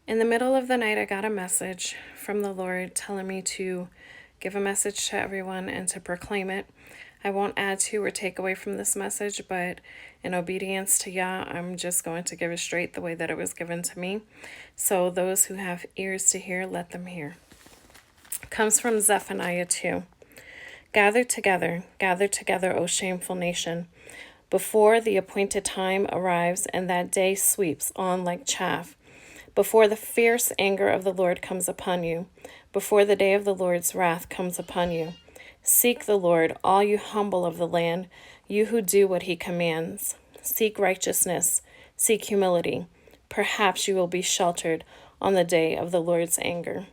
In the middle of the night, I got a message from the Lord telling me to give a message to everyone and to proclaim it. I won't add to or take away from this message, but in obedience to Yah, I'm just going to give it straight the way that it was given to me. So those who have ears to hear, let them hear. It comes from Zephaniah 2. Gather together, O shameful nation, before the appointed time arrives and that day sweeps on like chaff, before the fierce anger of the Lord comes upon you, before the day of the Lord's wrath comes upon you. Seek the Lord, all you humble of the land, you who do what he commands. Seek righteousness, seek humility. Perhaps you will be sheltered on the day of the Lord's anger.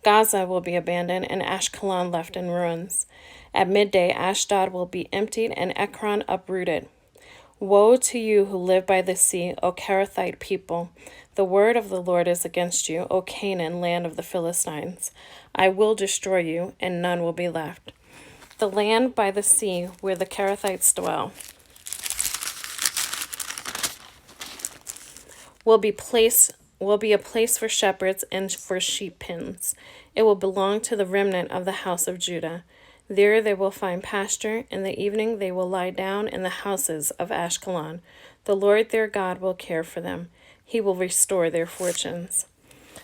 Gaza will be abandoned and Ashkelon left in ruins. At midday, Ashdod will be emptied and Ekron uprooted. Woe to you who live by the sea, O Karathite people. The word of the Lord is against you, O Canaan, land of the Philistines. I will destroy you, and none will be left. The land by the sea where the Karathites dwell will be a place for shepherds and for sheep pens. It will belong to the remnant of the house of Judah. There they will find pasture. In the evening they will lie down in the houses of Ashkelon. The Lord their God will care for them. He will restore their fortunes.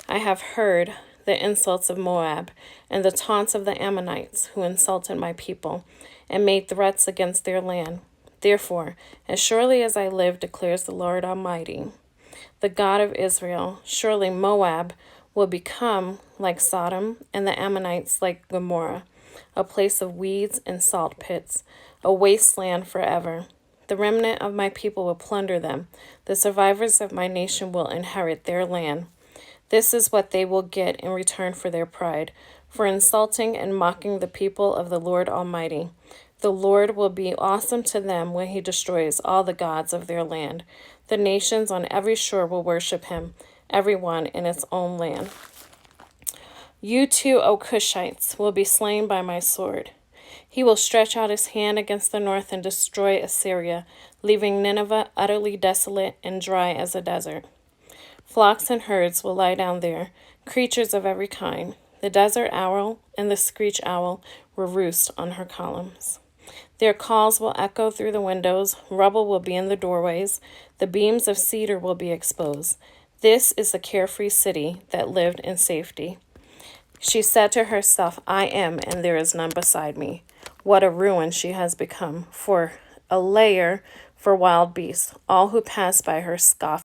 I have heard the insults of Moab and the taunts of the Ammonites who insulted my people and made threats against their land. Therefore, as surely as I live, declares the Lord Almighty, the God of Israel, surely Moab will become like Sodom and the Ammonites like Gomorrah, a place of weeds and salt pits, a wasteland forever. The remnant of my people will plunder them. The survivors of my nation will inherit their land. This is what they will get in return for their pride, for insulting and mocking the people of the Lord Almighty. The Lord will be awesome to them when he destroys all the gods of their land. The nations on every shore will worship him, everyone in its own land. You too, O Cushites, will be slain by my sword. He will stretch out his hand against the north and destroy Assyria, leaving Nineveh utterly desolate and dry as a desert. Flocks and herds will lie down there, creatures of every kind. The desert owl and the screech owl will roost on her columns. Their calls will echo through the windows, rubble will be in the doorways, the beams of cedar will be exposed. This is the carefree city that lived in safety. She said to herself, I am, and there is none beside me. What a ruin she has become, for a lair for wild beasts. All who pass by her scoff